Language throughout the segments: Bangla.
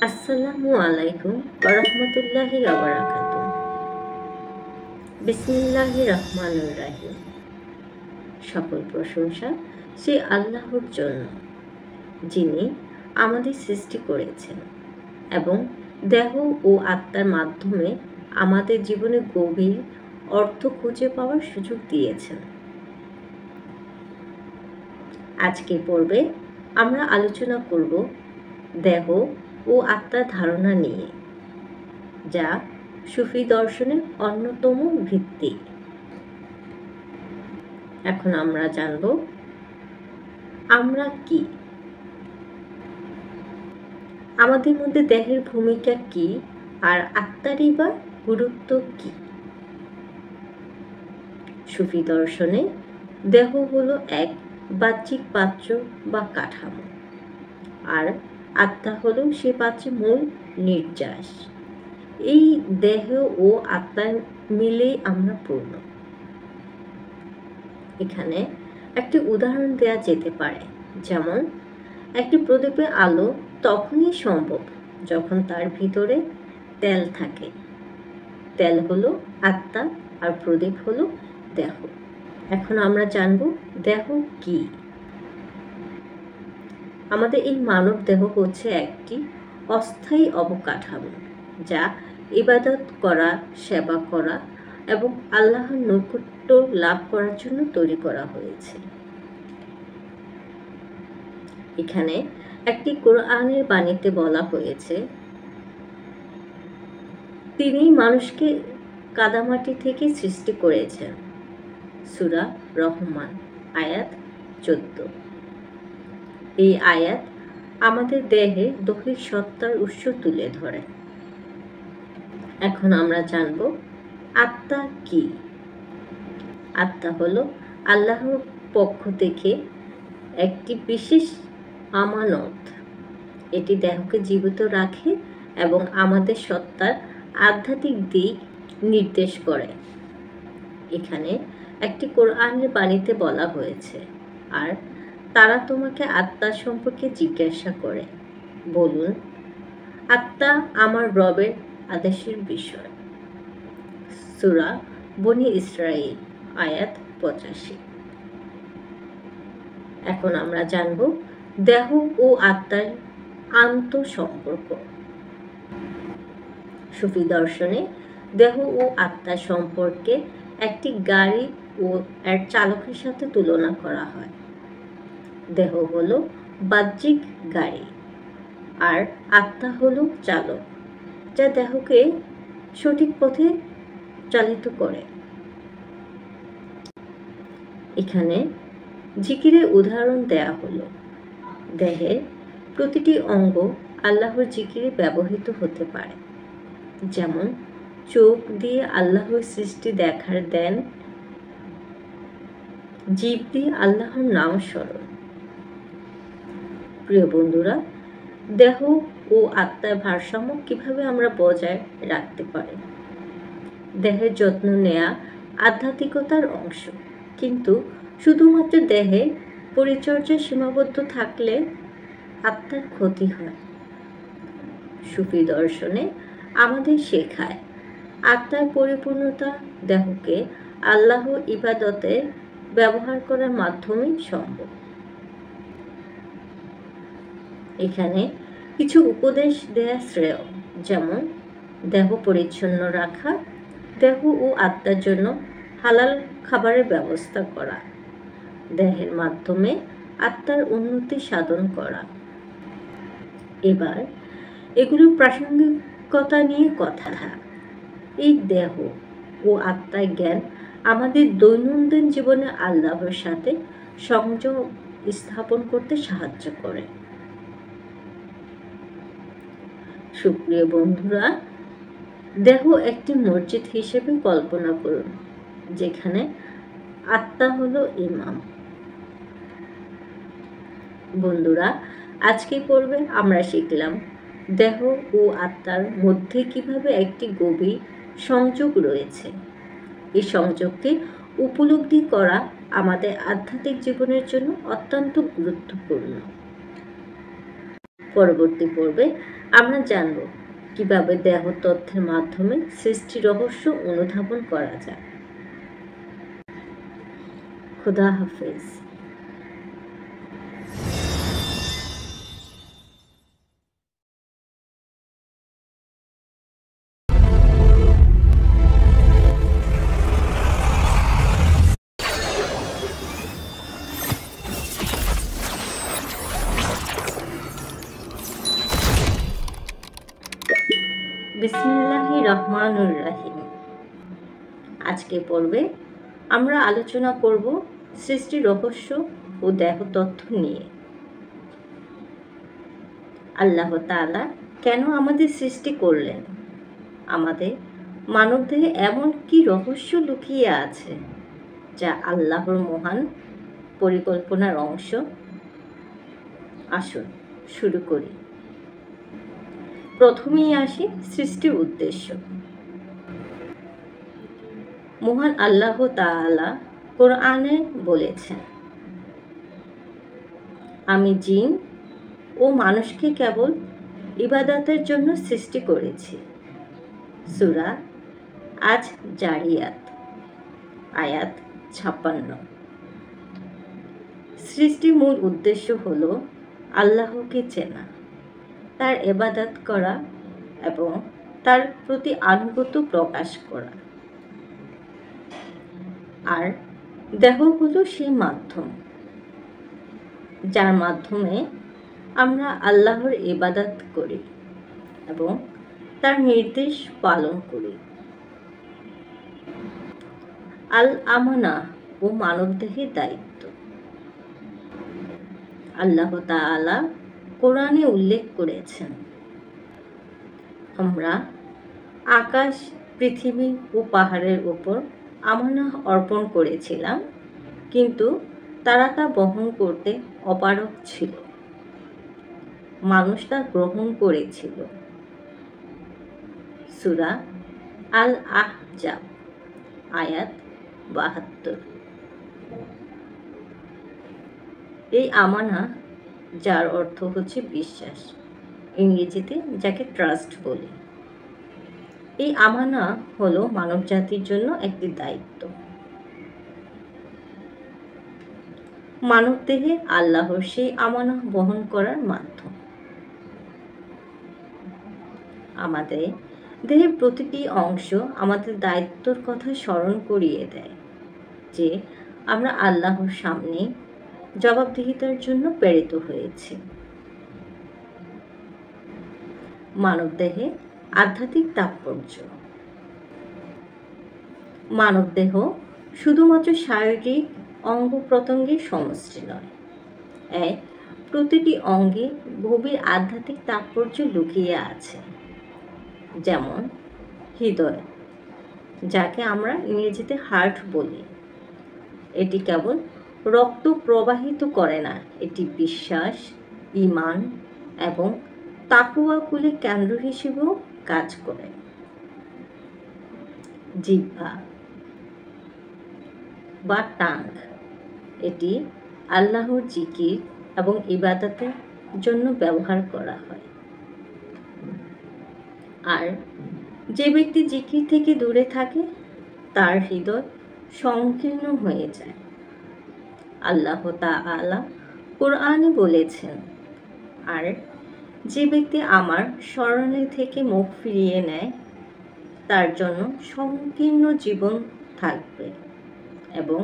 আসসালামু আলাইকুম ওয়া রাহমাতুল্লাহি ওয়া বারাকাতুহু। বিসমিল্লাহির রহমানির রহিম। সকল প্রশংসা সেই আল্লাহর জন্য, যিনি আমাদের সৃষ্টি করেছেন এবং দেহ ও আত্মার মাধ্যমে আমাদের জীবনে গভীর অর্থ খুঁজে পাওয়ার সুযোগ দিয়েছেন। আজকের পর্বে আমরা আলোচনা করব দেহ ও আত্মার ধারণা নিয়ে, যা সুফি দর্শনের অন্যতম ভিত্তি। এখন আমরা জানব আমরা কি, আমাদের মধ্যে দেহের ভূমিকা কি, আর আত্মারই বা গুরুত্ব কি। সুফি দর্শনে দেহ হলো এক বাহ্যিক পাত্র বা কাঠামো, আর আত্মা হলো সে পাত্রের মূল নির্যাস। এই দেহ ও আত্মার মিলেই আমরা পূর্ণ। এখানে একটি উদাহরণ দেওয়া যেতে পারে, যেমন একটি প্রদীপে আলো তখনই সম্ভব যখন তার ভিতরে তেল থাকে। তেল হলো আত্মা আর প্রদীপ হলো দেহ। এখন আমরা জানব দেহ কি। আমাদের এই মানব দেহ হচ্ছে একটি অস্থায়ী অবকাঠামো, যা ইবাদত করা, সেবা করা এবং আল্লাহর নৈকট্য লাভ করার জন্য তৈরি করা হয়েছে। এখানে একটি কোরআনের বাণীতে বলা হয়েছে, তিনি মানুষকে কাদামাটি থেকে সৃষ্টি করেছেন। সূরা রহমান আয়াত 14। এই আয়াত আমাদের দেহে দৈহিক সত্তার উৎস তুলে ধরে। এখন আমরা জানব আত্মা কি। আত্মা হলো আল্লাহর পক্ষ থেকে একটি বিশেষ আমানত। এটি দেহকে জীবিত রাখে এবং আমাদের সত্তার আধ্যাত্মিক দিক নির্দেশ করে। এখানে একটি কোরআনের বাণীতে বলা হয়েছে, আর তারা তোমাকে আত্মা সম্পর্কে জিজ্ঞাসা করে, বলুন, আত্মা আমার রবের আদেশের বিষয়। সূরা বনী ইসরাঈল আয়াত 85। এখন আমরা জানব দেহ ও আত্মার আন্তঃসম্পর্ক। সুফি দর্শনে দেহ ও আত্মার সম্পর্কে একটি গাড়ি ও এর চালকের সাথে তুলনা করা হয়। দেহ হলো বাহ্যিক গাড়ি, আর আত্মা হলো চালক, যা দেহকে সঠিক পথে চালিত করে। এখানে জিকিরের উদাহরণ দেয়া হলো। দেহের প্রতিটি অঙ্গ আল্লাহর জিকিরে ব্যবহৃত হতে পারে, যেমন চোখ দিয়ে আল্লাহর সৃষ্টি দেখার দেন, জিভ দিয়ে আল্লাহর নাম স্মরণ। প্রিয় বন্ধুরা, দেহ ও আত্মার ভারসাম্য কিভাবে আমরা বজায় রাখতে পারি? দেহের যত্ন নেওয়া আধ্যাত্মিকতার অংশ, কিন্তু শুধুমাত্র দেহের পরিচর্যা সীমাবদ্ধ থাকলে আত্মার ক্ষতি হয়। সুফি দর্শনে আমাদের শেখায় আত্মার পরিপূর্ণতা দেহকে আল্লাহ ইবাদতে ব্যবহার করার মাধ্যমেই সম্ভব। এখানে কিছু উপদেশ দেয়া শ্রেয়, যেমন দেহ পরিচ্ছন্ন রাখা, দেহ ও আত্মার জন্য হালাল খাবারের ব্যবস্থা করা, দেহের মাধ্যমে আত্মার উন্নতি সাধন করা। এবার এগুলোর প্রাসঙ্গিকতা নিয়ে কথা। এই দেহ ও আত্মার জ্ঞান আমাদের দৈনন্দিন জীবনে আল্লাহর সাথে সংযোগ স্থাপন করতে সাহায্য করে। সুপ্রিয় বন্ধুরা, দেহ একটি মসজিদ হিসেবে কল্পনা করুন, যেখানে আত্মা হলো ইমাম। বন্ধুরা, আজকে পর্বে আমরা শিখলাম দেহ ও আত্মার মধ্যে কিভাবে একটি গভীর সংযোগ রয়েছে। এই সংযোগকে উপলব্ধি করা আমাদের আধ্যাত্মিক জীবনের জন্য অত্যন্ত গুরুত্বপূর্ণ। পরবর্তী পর্বে আমরা জানব কিভাবে দেহ তথ্যের মাধ্যমে সৃষ্টি রহস্য অনুধাবন করা যায়। খুদা হাফেজ। বিসমিল্লাহির রহমানুর রহিম। আজকে পর্বে আমরা আলোচনা করব সৃষ্টি রহস্য ও দেহ তথ্য নিয়ে। আল্লাহ তাআলা কেন আমাদের সৃষ্টি করলেন? আমাদের মানবদেহে এমন কি রহস্য লুকিয়ে আছে যা আল্লাহর মহান পরিকল্পনার অংশ? আসুন শুরু করি। প্রথমেই আসি সৃষ্টির উদ্দেশ্য। মহান আল্লাহ তাআলা কোরআনে বলেছেন, আমি জিন ও মানুষকে কেবল ইবাদতের জন্য সৃষ্টি করেছি। সূরা আজ জারিয়াত আয়াত 56। সৃষ্টির মূল উদ্দেশ্য হল আল্লাহকে চেনা, তার ইবাদত করা এবং তার প্রতি আনুগত্য প্রকাশ করা। আর দেহ হলো সেই মাধ্যম যার মাধ্যমে আমরা আল্লাহর ইবাদত করি এবং তার নির্দেশ পালন করি। আল আমানা ও মানবদেহের দায়িত্ব। আল্লাহ তাআলা কোরআনে উল্লেখ করেছেন, আমরা আকাশ, পৃথিবী ও পাহাড়ের উপর আমানত অর্পণ করেছিলাম, কিন্তু তারা তা বহন করতে অপারগ ছিল। মানুষ তা গ্রহণ করেছিল। সূরা আল আহজাব আয়াত 72। এই আমানা, যার অর্থ হচ্ছে বিশ্বাস, ইংরেজিতে যাকে ট্রাস্ট বলে, এই আমানা হলো মানব জাতির জন্য একটি দায়িত্ব। মানবদেহে আল্লাহর সেই আমানা বহন করার মাধ্যম। আমাদের দেহের প্রতিটি অংশ আমাদের দায়িত্বর কথা স্মরণ করিয়ে দেয় যে আমরা আল্লাহর সামনে জবাবদিহিতার জন্য প্রেরিত হয়েছি। মানবদেহে আধ্যাত্মিক তাৎপর্য। মানবদেহ শুধুমাত্র শারীরিক অঙ্গ প্রত্যঙ্গের সমষ্টি নয়, প্রতিটি অঙ্গে গভীর আধ্যাত্মিক তাৎপর্য লুকিয়ে আছে। যেমন হৃদয়, যাকে আমরা ইংরেজিতে হার্ট বলি, এটি কেবল রক্ত প্রবাহিত করে না, এটি বিশ্বাস, ঈমান এবং তাকওয়াকুলের কেন্দ্র হিসেবেও কাজ করে। জিহ্বা বা টাং, এটি আল্লাহর জিকির এবং ইবাদতের জন্য ব্যবহার করা হয়। আর যে ব্যক্তি জিকির থেকে দূরে থাকে তার হৃদয় সংকীর্ণ হয়ে যায়। আল্লাহ তাআলা কোরআনে বলেছেন, আর যে ব্যক্তি আমার স্মরণে থেকে মুখ ফিরিয়ে নেয় তার জন্য সংকীর্ণ জীবন থাকবে এবং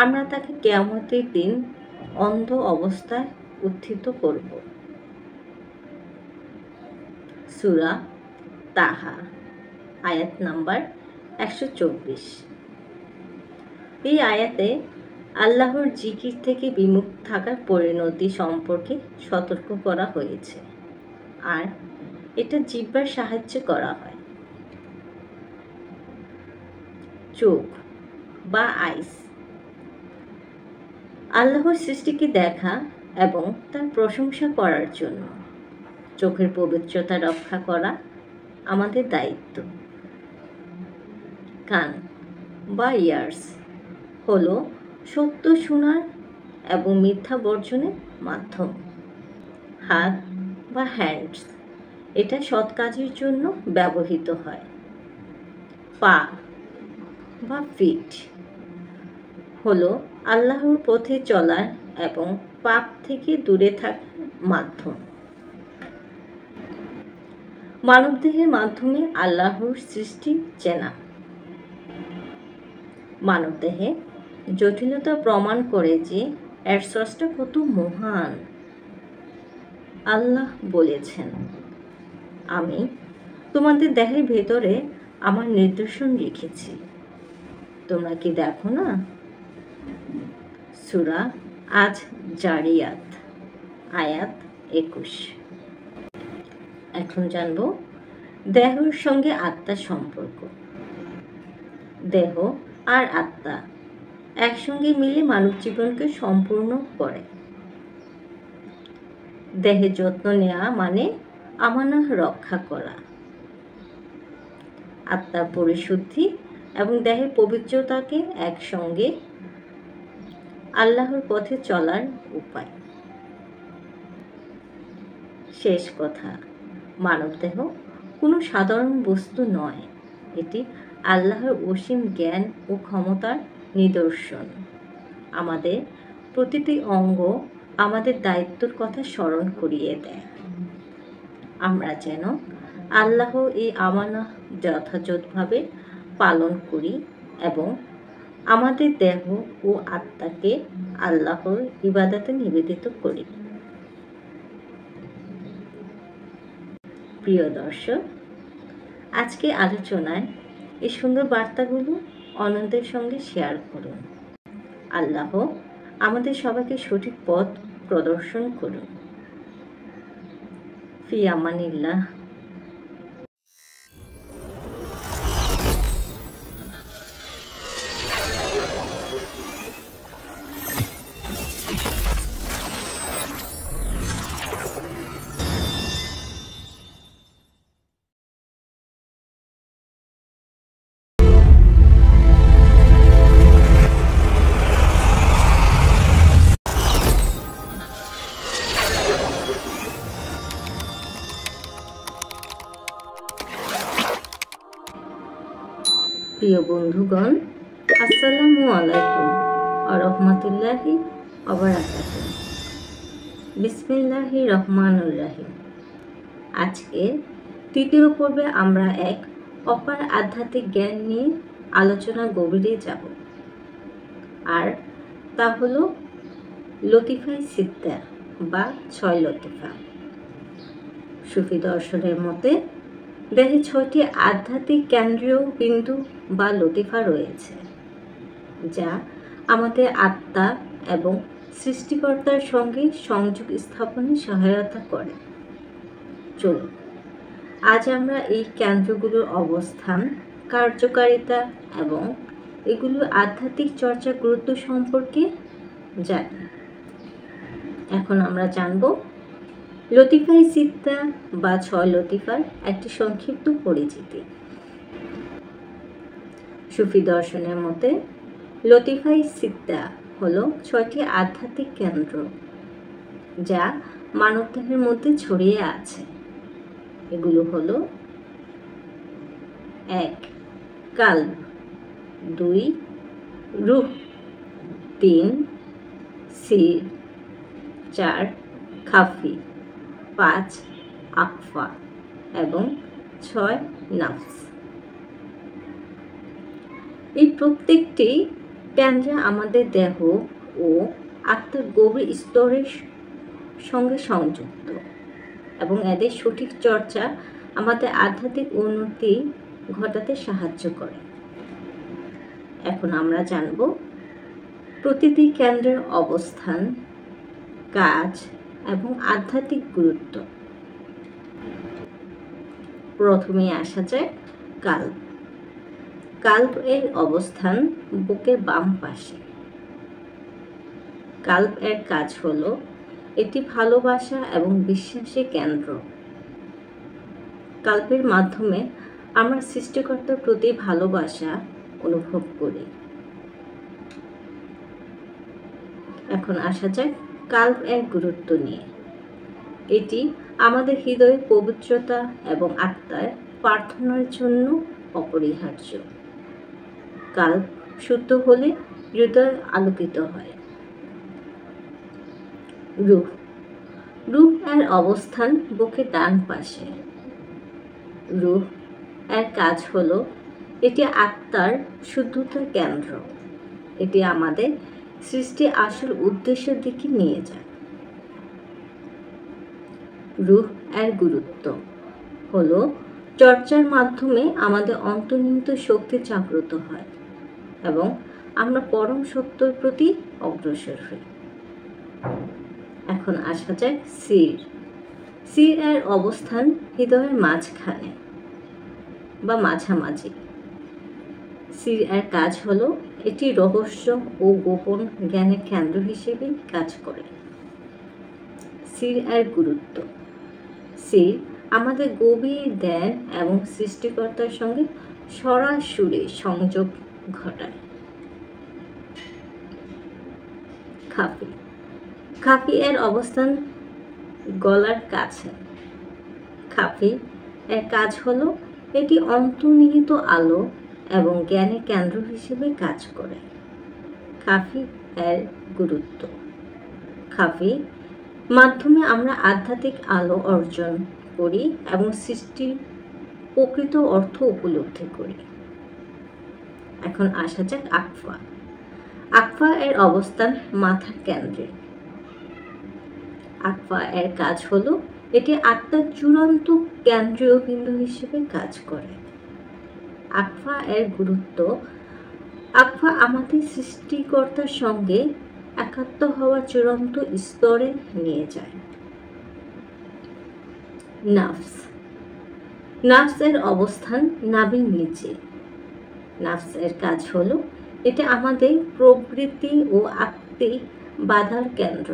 আমরা তাকে কিয়ামতের দিন অন্ধ অবস্থায় উত্থিত করব। সূরা তাহা আয়াত নাম্বার 124। এই আয়াতে আল্লাহর জিকির থেকে বিমুখ থাকার পরিণতি সম্পর্কে সতর্ক করা হয়েছে, আর এটা জিহ্বার সাহায্যে করা হয়। চোখ বা আইস, আল্লাহর সৃষ্টিকে দেখা এবং তার প্রশংসা করার জন্য চোখের পবিত্রতা রক্ষা করা আমাদের দায়িত্ব। কান বা ইয়ার্স হলো সত্য শোনার এবং মিথ্যা বর্জনের মাধ্যম। হাত বা হ্যান্ডস এটা সৎ কাজের জন্য ব্যবহৃত হয়। পা বা ফিট হলো আল্লাহর পথে চলার এবং পাপ থেকে দূরে থাকার মাধ্যম। মানবদেহের মাধ্যমে আল্লাহর সৃষ্টি চেনা। মানবদেহে জটিলতা প্রমাণ করে যে এর স্রষ্টা কত মহান। আল্লাহ বলেছেন, আমি তোমাদের দেহের ভেতরে আমার নিদর্শন রেখেছি, তোমরা কি দেখো না? সূরা আজ জারিয়াত আয়াত 21। এখন জানব দেহের সঙ্গে আত্মার সম্পর্ক। দেহ আর আত্মা একসঙ্গে মিলে মানব জীবনকে সম্পূর্ণ করে। দেহের যত্ন নেওয়া মানে আমানাহ রক্ষা করা। আত্মার পরিশুদ্ধি এবং দেহের পবিত্রতাকে একসঙ্গে আল্লাহর পথে চলার উপায়। শেষ কথা, মানবদেহ কোনো সাধারণ বস্তু নয়, এটি আল্লাহর অসীম জ্ঞান ও ক্ষমতার নিদর্শন। আমাদের প্রতিটি অঙ্গ আমাদের দায়িত্বের কথা স্মরণ করিয়ে দেয়। আমরা যেন আল্লাহ এই আমানত যথাযথভাবে পালন করি এবং আমাদের দেহ ও আত্মাকে আল্লাহর ইবাদতে নিবেদিত করি। প্রিয় দর্শক, আজকে আলোচনায় এই সুন্দর বার্তাগুলো অন্যদের সঙ্গে শেয়ার করুন। আল্লাহ আমাদের সবাইকে সঠিক পথ প্রদর্শন করুন। ফি আমানিল্লাহ। প্রিয় বন্ধুগণ, আসসালামু আলাইকুম ওয়া রাহমাতুল্লাহি ওয়া বারাকাতুহু। বিসমিল্লাহির রহমানির রহিম। আজকে তৃতীয় পর্বে আমরা এক অপার আধ্যাত্মিক জ্ঞান নিয়ে আলোচনা গভীরে যাব, আর তা হলো লতিফায়ে সিত্তা বা 6 লতিফা। সুফি দর্শনের মতে দেহে 6টি আধ্যাত্মিক কেন্দ্রীয় বিন্দু বা লতিফা রয়েছে, যা আমাদের আত্মা এবং সৃষ্টিকর্তার সঙ্গে সংযোগ স্থাপনে সহায়তা করে। চলুন আজ আমরা এই কেন্দ্রগুলোর অবস্থান, কার্যকারিতা এবং এগুলোর আধ্যাত্মিক চর্চার গুরুত্ব সম্পর্কে জানি। এখন আমরা জানব লতিফায়ে সিত্তা বা 6 লতিফার একটি সংক্ষিপ্ত পরিচিতি। সুফি দর্শনের মতে লতিফায়ে সিত্তা হলো 6টি আধ্যাত্মিক কেন্দ্র, যা মানবদেহের মধ্যে ছড়িয়ে আছে। এগুলো হলো: 1 কালব, 2 রূহ, 3 সির, 4 খাফি, 5 আকফা এবং 6 নাফস। এই প্রত্যেকটি কেন্দ্র আমাদের দেহ ও আত্মার গভীর স্তরের সঙ্গে সংযুক্ত এবং এদের সঠিক চর্চা আমাদের আধ্যাত্মিক উন্নতি ঘটাতে সাহায্য করে। এখন আমরা জানব প্রতিটি কেন্দ্রের অবস্থান, কাজ এবং আধ্যাত্মিক গুরুত্ব। প্রথমে আসা যায় কালব। কালব এর অবস্থান বুকের বাম পাশে। কালব এর কাজ হলো এটি ভালোবাসা এবং বিশ্বাসের কেন্দ্র। কালবের মাধ্যমে আমরা সৃষ্টিকর্তার প্রতি ভালোবাসা অনুভব করি। এখন আসা যায় কালব এর গুরুত্ব নিয়ে। এটি আমাদের হৃদয়ের পবিত্রতা এবং আত্মার প্রার্থনার জন্য অপরিহার্য। কাল্প শুদ্ধ হলে হৃদয় আলোকিত হয়। রূহ। রূহ এর অবস্থান বুকের ডান পাশে। রূহ এর কাজ হলো এটি আত্মার শুদ্ধতার কেন্দ্র। এটি আমাদের সৃষ্টি আসল উদ্দেশ্যের দিকে নিয়ে যায়। রূহ এর গুরুত্ব হলো চর্চার মাধ্যমে আমাদের অন্তর্নিহিত শক্তি জাগ্রত হয় এবং আমরা পরম সত্যের প্রতি অগ্রসর হই। এখন আসা যায় সির। সির এর অবস্থান হৃদয়ের মাঝখানে বা মাঝামাঝি। সির এর কাজ হলো এটি রহস্য ও গোপন জ্ঞানের কেন্দ্র হিসেবে কাজ করে। সির এর গুরুত্ব। সির আমাদের গভীর ধ্যান এবং সৃষ্টিকর্তার সঙ্গে সরাসরি সংযোগ ঘটায়। খাফি। খাফি এর অবস্থান গলার কাছে। খাফি এর কাজ হলো এটি অন্তর্নিহিত আলো এবং জ্ঞানের কেন্দ্র হিসেবে কাজ করে। খাফি এর গুরুত্ব। খাফি মাধ্যমে আমরা আধ্যাত্মিক আলো অর্জন করি এবং সৃষ্টির প্রকৃত অর্থ উপলব্ধি করি। এখন আসা যাক আকফা। আকফা এর অবস্থান মাথার কেন্দ্রে। আকফা এর কাজ হলো এটি আত্মার চূড়ান্ত কেন্দ্রীয় বিন্দু হিসেবে কাজ করে। আকফা এর গুরুত্ব। আকফা আমাদের সৃষ্টিকর্তার সঙ্গে একাত্ম হওয়ার চূড়ান্ত স্তরে নিয়ে যায়। নাফস। নাফস এর অবস্থান নাভির নিচে। নাফস এর কাজ হলো এটা আমাদের প্রবৃত্তি ও আত্মিক বাধার কেন্দ্র।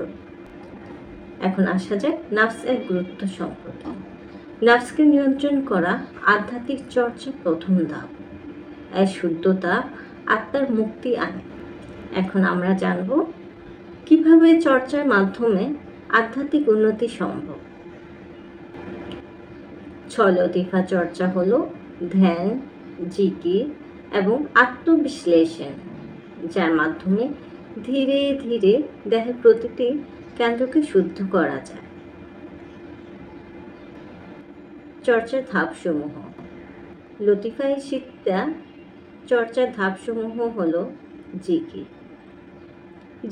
এখন আসা যাক নাফস এর গুরুত্ব সম্পর্কে। নাফসকে নিয়ন্ত্রণ করা আধ্যাত্মিক চর্চার প্রথম ধাপ। এর শুদ্ধতা আত্মার মুক্তি আনে। এখন আমরা জানব কিভাবে চর্চার মাধ্যমে আধ্যাত্মিক উন্নতি সম্ভব। 6 লতিফা চর্চা হলো ধ্যান, জিকির এবং আত্মবিশ্লেষণ, যার মাধ্যমে ধীরে ধীরে দেহের প্রতিটি কেন্দ্রকে শুদ্ধ করা যায়। চর্চার ধাপসমূহ। লতিফায়ে সিত্তা চর্চার ধাপসমূহ হলো জিকির।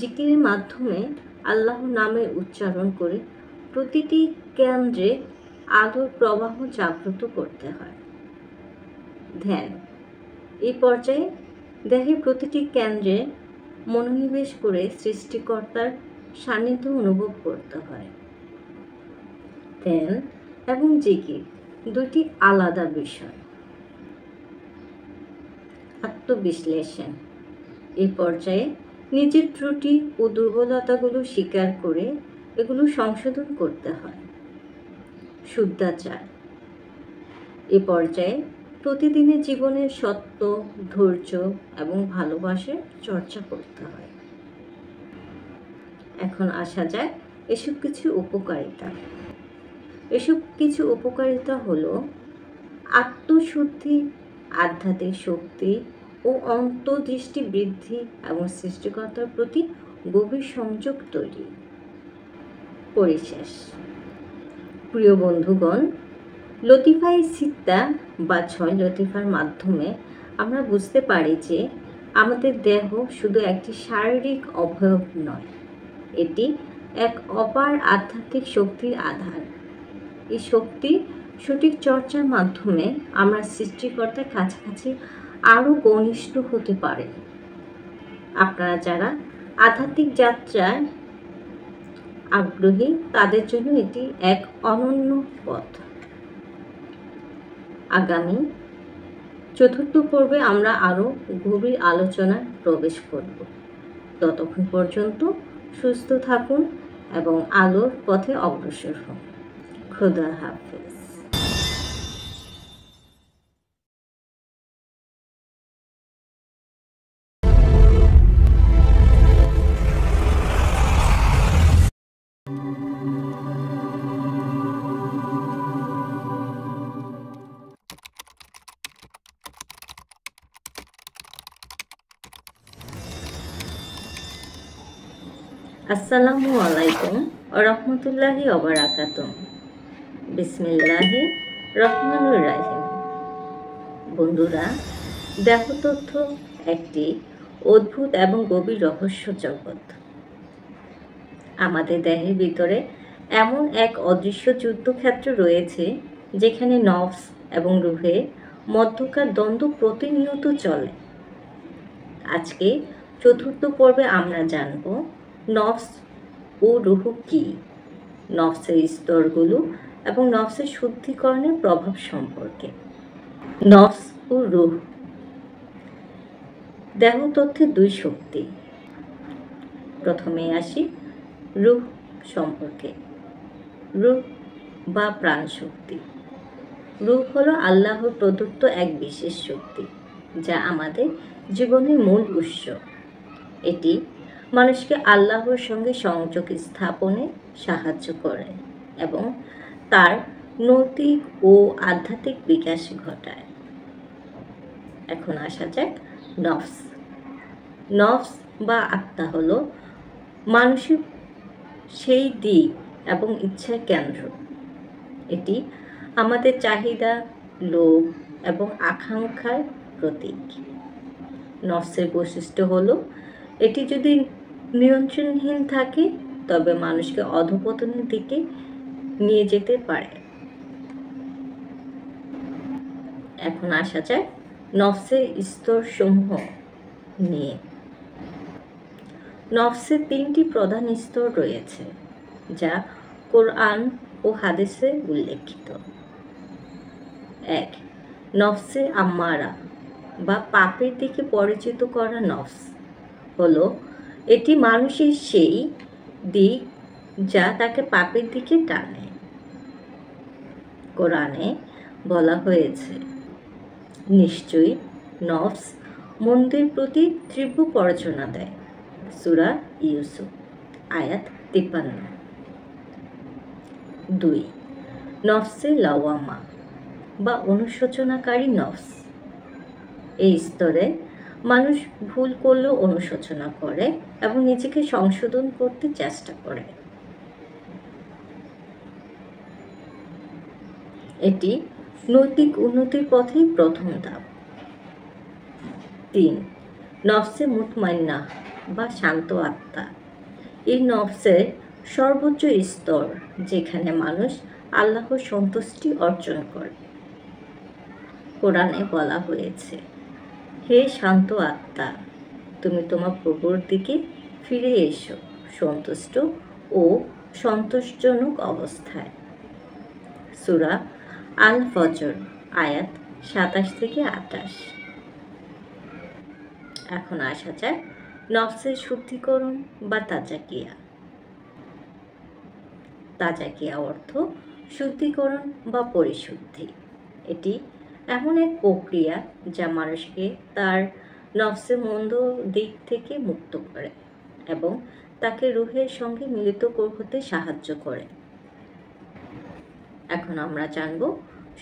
জিকিরের মাধ্যমে আল্লাহর নামের উচ্চারণ করে প্রতিটি কেন্দ্রে আলোর প্রবাহ জাগ্রত করতে হয়। ধ্যান। এই পর্যায়ে দেহের প্রতিটি কেন্দ্রে মনোনিবেশ করে সৃষ্টিকর্তার সান্নিধ্য অনুভব করতে হয়। ধ্যান এবং জিকির দুটি আলাদা বিষয়। আত্মবিশ্লেষণ। এই পর্যায়ে নিজের ত্রুটি ও দুর্বলতাগুলো স্বীকার করে এগুলো সংশোধন করতে হয়। শুদ্ধাচার। এ পর্যায়ে প্রতিদিনের জীবনের সত্য, ধৈর্য এবং ভালোবাসার চর্চা করতে হয়। এখন আসা যায় এসব কিছু উপকারিতা। এসব কিছু উপকারিতা হলো আত্মশুদ্ধি, আধ্যাত্মিক শক্তি ও অন্তর্দৃষ্টি বৃদ্ধি এবং সৃষ্টিকর্তার প্রতি গভীর সংযোগ তৈরি। পরিশেষ। প্রিয় বন্ধুগণ, লতিফায়ে সিত্তা বা 6 লতিফার মাধ্যমে আমরা বুঝতে পারি যে আমাদের দেহ শুধু একটি শারীরিক অবয়ব নয়, এটি এক অপার আধ্যাত্মিক শক্তির আধার। এই শক্তি সঠিক চর্চার মাধ্যমে আমরা সৃষ্টিকর্তার কাছাকাছি আরও ঘনিষ্ঠ হতে পারে। আপনারা যারা আধ্যাত্মিক যাত্রায় আগ্রহী তাদের জন্য এটি এক অনন্য পথ। আগামী 4র্থ পর্বে আমরা আরও গভীর আলোচনায় প্রবেশ করব। ততক্ষণ পর্যন্ত সুস্থ থাকুন এবং আলোর পথে অগ্রসর হন। খোদা হাফেজ। আসসালামু আলাইকুম রহমতুল্লাহি ওবারাকাতুহ। বিসমিল্লাহি রহমানুর রাহিম। বন্ধুরা, দেহতথ্য একটি অদ্ভুত এবং গভীর রহস্য জগৎ। আমাদের দেহের ভিতরে এমন এক অদৃশ্য যুদ্ধক্ষেত্র রয়েছে যেখানে নফস এবং রুহের মধ্যকার দ্বন্দ্ব প্রতিনিয়ত চলে। আজকে চতুর্থ পর্বে আমরা জানব নফস ও রুহ কী, নফসের স্তরগুলো এবং নফসের শুদ্ধিকরণের প্রভাব সম্পর্কে। নফস ও রুহ দেহতত্ত্বের দুই শক্তি। প্রথমে আসি রুহ সম্পর্কে। রুহ বা প্রাণ শক্তি। রুহ হলো আল্লাহর প্রদত্ত এক বিশেষ শক্তি যা আমাদের জীবনের মূল উৎস। এটি মানুষকে আল্লাহর সঙ্গে সংযোগ স্থাপনে সাহায্য করে এবং তার নৈতিক ও আধ্যাত্মিক বিকাশ ঘটায়। এখন আসা যাক নফস। নফস বা আত্মা হলো মানুষের সেই দিক এবং ইচ্ছার কেন্দ্র। এটি আমাদের চাহিদা, লোভ এবং আকাঙ্ক্ষার প্রতীক। নফসের বৈশিষ্ট্য হলো এটি যদি নিয়ন্ত্রণহীন থাকে তবে মানুষকে অধঃপতনের দিকে নিয়ে যেতে পারে। এখন আসা যায় নফসের স্তরসমূহ নিয়ে। নফসের তিনটি প্রধান স্তর রয়েছে যা কোরআন ও হাদিসে উল্লেখিত। 1. নফসে আম্মারা বা পাপের দিকে পরিচিত করা নফস হলো এটি মানুষের সেই দিক যা তাকে পাপের দিকে টানে। কোরআনে বলা হয়েছে, নিশ্চয়ই নফস মন্দের প্রতি তীব্র প্ররোচনা দেয়। সূরা ইউসুফ আয়াত 53। 2. নফসে লাওয়ামা বা অনুশোচনাকারী নফস। এই স্তরে মানুষ ভুল করলেও অনুশোচনা করে এবং নিজেকে সংশোধন করতে চেষ্টা করে। এটি নৈতিক উন্নতির পথে প্রথম ধাপ। 3. নফসে মুতমাইন্না বা শান্ত আত্মা। এই নফসের সর্বোচ্চ স্তর যেখানে মানুষ আল্লাহর সন্তুষ্টি অর্জন করে। কোরআনে বলা হয়েছে, হে শান্ত আত্মা, তুমি তোমার প্রভুর দিকে ফিরে এসো সন্তুষ্ট ও সন্তোষজনক অবস্থায়। সূরা আল ফজর আয়াত 27 থেকে 28। এখন আসা যায় নফসের শুদ্ধিকরণ বা তাজাকিয়া। তাজাকিয়া অর্থ শুদ্ধিকরণ বা পরিশুদ্ধি। এটি এমন এক প্রক্রিয়া যা মানুষকে তার নফসের মন্দ দিক থেকে মুক্ত করে এবং তাকে রুহের সঙ্গে মিলিত হতে সাহায্য করে। এখন আমরা জানব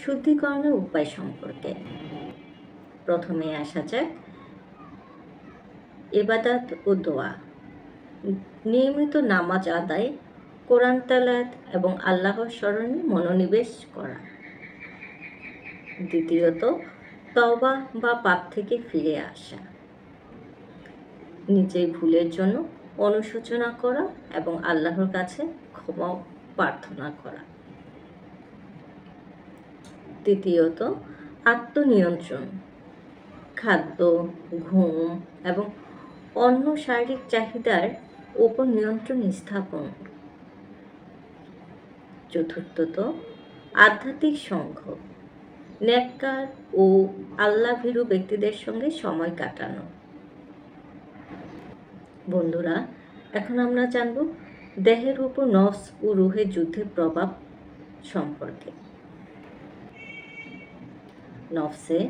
শুদ্ধিকরণের উপায় সম্পর্কে। প্রথমে আসা যাক ইবাদত ও দোয়া। নিয়মিত নামাজ আদায়, কোরআন তেলাওয়াত এবং আল্লাহর স্মরণে মনোনিবেশ করা। দ্বিতীয়ত তওবা বা পাপ থেকে ফিরে আসা, নিজের ভুলের জন্য অনুশোচনা করা এবং আল্লাহর কাছে ক্ষমা প্রার্থনা করা। তৃতীয়ত আত্মনিয়ন্ত্রণ, খাদ্য, ঘুম এবং অন্য শারীরিক চাহিদার উপর নিয়ন্ত্রণ স্থাপন। চতুর্থত আধ্যাত্মিক সংঘ, নেককার ও আল্লাহভীরু ব্যক্তিদের সঙ্গে সময় কাটানো। বন্ধুরা, এখন আমরা জানব দেহের উপর নফস ও রুহের যুদ্ধের প্রভাব সম্পর্কে। নফসে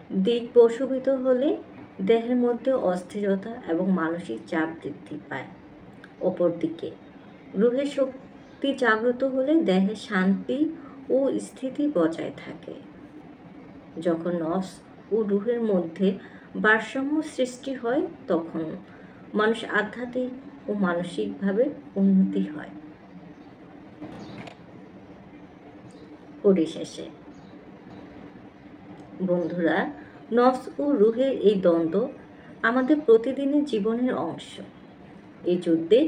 দিক প্রশমিত হলে দেহের মধ্যে অস্থিরতা এবং মানসিক চাপ বৃদ্ধি পায়। অপরদিকে রুহের শক্তি জাগ্রত হলে দেহে শান্তি ও স্থিতি বজায় থাকে। যখন নফস ও রুহের মধ্যে ভারসাম্য সৃষ্টি হয় তখন মানুষ আধ্যাত্মিক ও ও মানসিকভাবে উন্নতি হয়। পরিশেষে বন্ধুরা, নফস ও রুহের এই দ্বন্দ্ব আমাদের প্রতিদিনের জীবনের অংশ। এই যুদ্ধে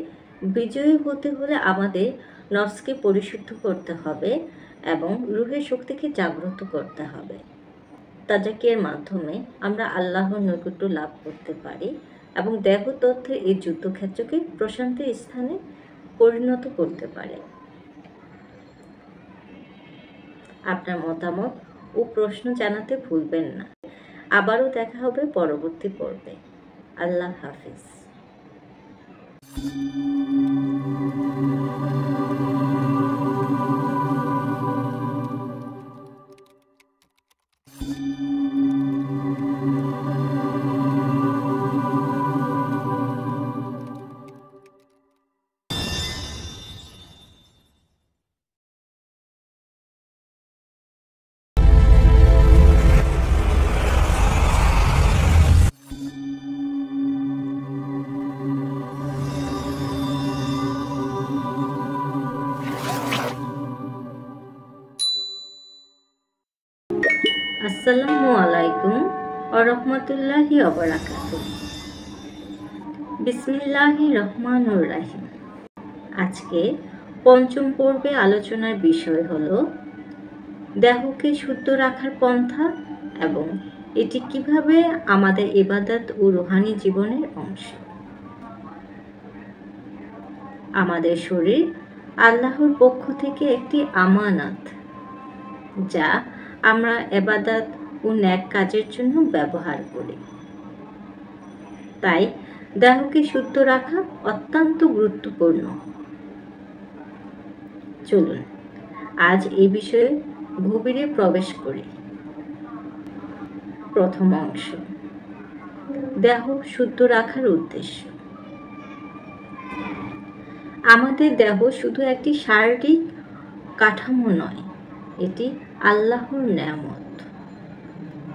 বিজয়ী হতে হলে আমাদের নফসকে পরিশুদ্ধ করতে হবে এবং রুহের শক্তিকে জাগ্রত করতে হবে। তাজাকিয়ার মাধ্যমে আমরা আল্লাহর নৈকট্য লাভ করতে পারি এবং দেহতত্ত্বের এই যুদ্ধক্ষেত্রকে প্রশান্তির স্থানে পরিণত করতে পারে। আপনার মতামত ও প্রশ্ন জানাতে ভুলবেন না। আবারও দেখা হবে পরবর্তী পর্বে। আল্লাহ হাফিজ। আসসালামু আলাইকুম ওয়া রাহমাতুল্লাহি ওয়া বারাকাতুহু। বিসমিল্লাহির রহমানির রহিম। আজকে পঞ্চম পর্বে আলোচনার বিষয় হলো দেহকে শুদ্ধ রাখার পন্থা এবং এটি কিভাবে আমাদের ইবাদত ও রুহানি জীবনের অংশ। আমাদের শরীর আল্লাহর পক্ষ থেকে একটি আমানত, যা আমরা ইবাদত ও নেক কাজের জন্য ব্যবহার করি। তাই দেহকে শুদ্ধ রাখা অত্যন্ত গুরুত্বপূর্ণ। চলুন আজ এই বিষয়ে গভীরে প্রবেশ করি। প্রথম অংশ, দেহ শুদ্ধ রাখার উদ্দেশ্য। আমাদের দেহ শুধু একটি শারীরিক কাঠামো নয়, এটি আল্লাহর নেয়ামত।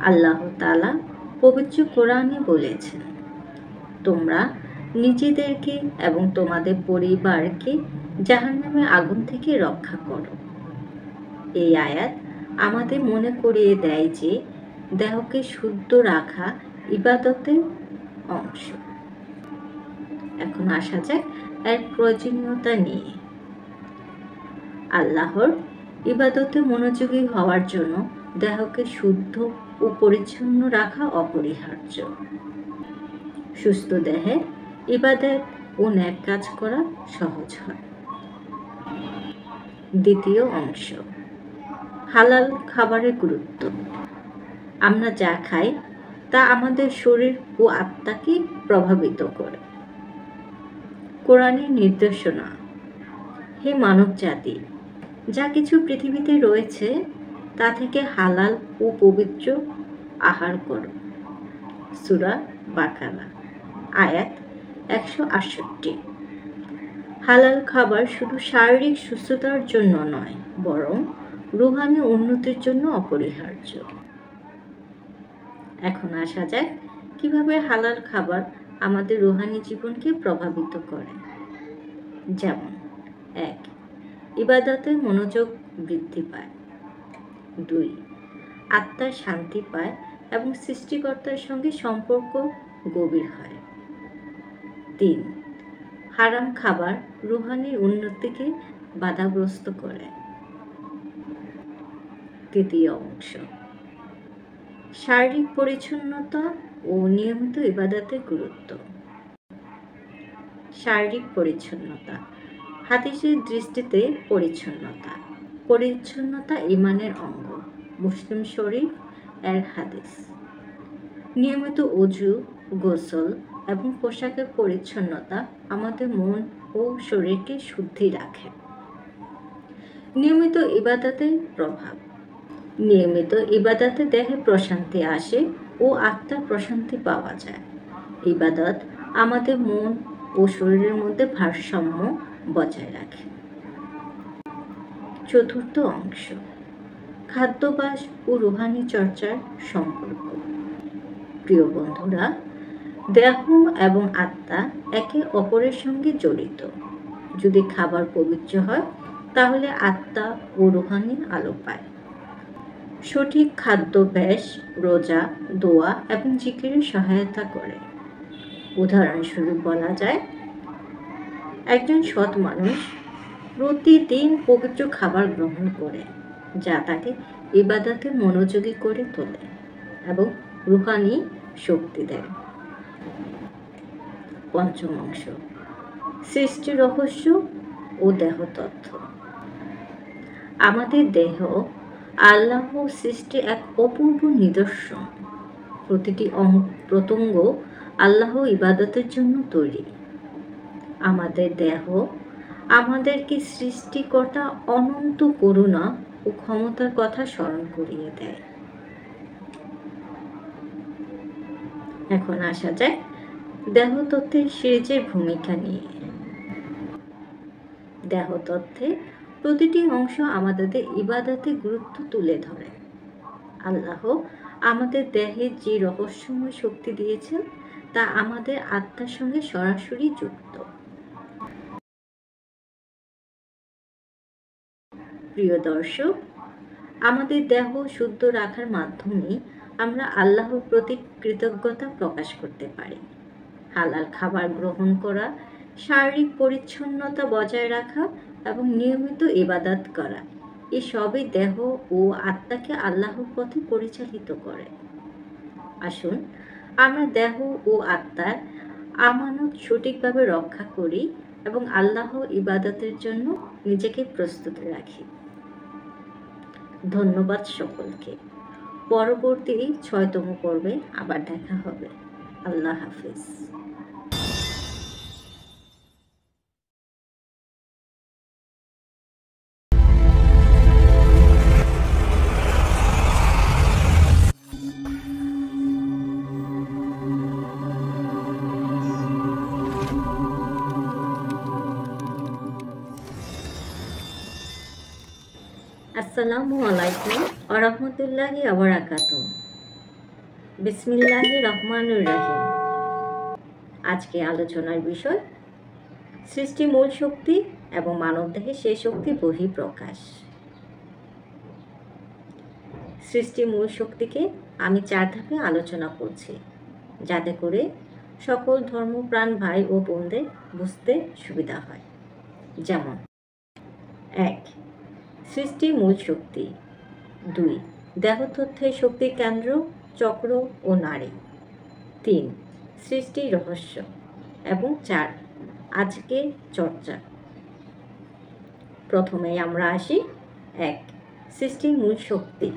আল্লাহ তাআলা পবিত্র কোরআনে বলেছেন, তোমরা নিজেদেরকে এবং তোমাদের পরিবারকে জাহান্নামের আগুন থেকে রক্ষা করো। এই আয়াত আমাদের মনে করিয়ে দেয় যে দেহকে শুদ্ধ রাখা ইবাদতের অংশ। এখন আসা যাক এর প্রয়োজনীয়তা নিয়ে। আল্লাহর ইবাদতে মনোযোগী হওয়ার জন্য দেহকে শুদ্ধ ও পরিচ্ছন্ন রাখা অপরিহার্য। সুস্থ দেহে ইবাদত ও নেক কাজ করা সহজ হয়। দ্বিতীয় অংশ, হালাল খাবারের গুরুত্ব। আমরা যা খাই তা আমাদের শরীর ও আত্মাকে প্রভাবিত করে। কোরআনের নির্দেশনা, হে মানব জাতি, যা কিছু পৃথিবীতে রয়েছে তা থেকে হালাল ও পবিত্র আহার করো। সূরা বাকারা আয়াত 168। হালাল খাবার শুধু শারীরিক সুস্থতার জন্য নয়, বরং রুহানি উন্নতির জন্য অপরিহার্য। এখন আসা যাক কিভাবে হালাল খাবার আমাদের রুহানি জীবনকে প্রভাবিত করে। যেমন 1. ইবাদতে মনোযোগ বৃদ্ধি পায়। 2. আত্মার শান্তি পায় এবং সৃষ্টিকর্তার সঙ্গে সম্পর্ক গভীর হয়। 3. হারাম খাবার রুহানির উন্নতিকে বাধাগ্রস্ত করে। তৃতীয় অংশ, শারীরিক পরিচ্ছন্নতা ও নিয়মিত ইবাদতের গুরুত্ব। শারীরিক পরিচ্ছন্নতা, হাদিসের দৃষ্টিতে পরিচ্ছন্নতা ঈমানের অঙ্গ। মুসলিম শরীফ এর হাদিস। নিয়মিত ওযু, গোসল এবং পোশাকের পরিচ্ছন্নতা আমাদের মন ও শরীরকে শুদ্ধি রাখে। নিয়মিত ইবাদতের প্রভাব। নিয়মিত ইবাদতে দেহে প্রশান্তি আসে ও আত্মার প্রশান্তি পাওয়া যায়। ইবাদত আমাদের মন ও শরীরের মধ্যে ভারসাম্য বজায় রাখে। চতুর্থ অংশ, খাদ্যাভ্যাস ও রুহানি চর্চার সম্পর্ক। প্রিয় বন্ধুরা, দেহ এবং আত্মা একে অপরের সঙ্গে জড়িত। যদি খাবার পবিত্র হয় তাহলে আত্মা ও রুহানি আলো পায়। সঠিক খাদ্যাভ্যাস রোজা, দোয়া এবং জিকিরের সহায়তা করে। উদাহরণস্বরূপ বলা যায়, একজন সৎ মানুষ প্রতিদিন পবিত্র খাবার গ্রহণ করে, যা তাকে ইবাদতে মনোযোগী করে তোলে এবং রুহানি শক্তি দেয়। পঞ্চম অংশ, সৃষ্টি রহস্য ও দেহতত্ত্ব। আমাদের দেহ আল্লাহ সৃষ্টি এক অপূর্ব নিদর্শন। প্রতিটি প্রত্যঙ্গ আল্লাহ ইবাদতের জন্য তৈরি। আমাদের দেহ আমাদেরকে সৃষ্টিকর্তা অনন্ত করুণা ও ক্ষমতার কথা স্মরণ করিয়ে দেয়। এখন আসা যায় দেহতত্ত্বের সিরিজের ভূমিকা নিয়ে। দেহতত্ত্বে প্রতিটি অংশ আমাদের ইবাদতে গুরুত্ব তুলে ধরে। আল্লাহ আমাদের দেহে যে রহস্যময় শক্তি দিয়েছেন তা আমাদের আত্মার সঙ্গে সরাসরি যুক্ত। প্রিয় দর্শক, আমাদের দেহ শুদ্ধ রাখার মাধ্যমে আমরা আল্লাহর প্রতি কৃতজ্ঞতা প্রকাশ করতে পারি। হালাল খাবার গ্রহণ করা, শারীরিক পরিচ্ছন্নতা বজায় রাখা এবং নিয়মিত ইবাদত করা, এই সবই দেহ ও আত্মাকে আল্লাহর পথে পরিচালিত করে। আসুন আমরা দেহ ও আত্মার আমানত সঠিকভাবে রক্ষা করি এবং আল্লাহ ইবাদতের জন্য নিজেকে প্রস্তুত রাখি। ধন্যবাদ সকলকে। পরবর্তী ৬তম পর্বে আবার দেখা হবে। আল্লাহ হাফেজ। আসসালামু আলাইকুম ওয়া রাহমাতুল্লাহি ওয়া বারাকাতুহু। বিসমিল্লাহির রহমানির রহিম। আজকে আলোচনার বিষয় সৃষ্টি মূল শক্তি এবং মানবদেহে সেই শক্তি বহিঃপ্রকাশ। সৃষ্টি মূল শক্তিকে আমি 4 ধাপে আলোচনা করছি, যাতে করে সকল ধর্মপ্রাণ ভাই ও বোনদের বুঝতে সুবিধা হয়। যেমন 1. সৃষ্টি মূল শক্তি। 2. দেহতত্ত্বের শক্তির কেন্দ্র, চক্র ও নাড়ি। 3. সৃষ্টির রহস্য। এবং 4. আজকে চর্চা। প্রথমে আমরা আসি 1. সৃষ্টির মূল শক্তি।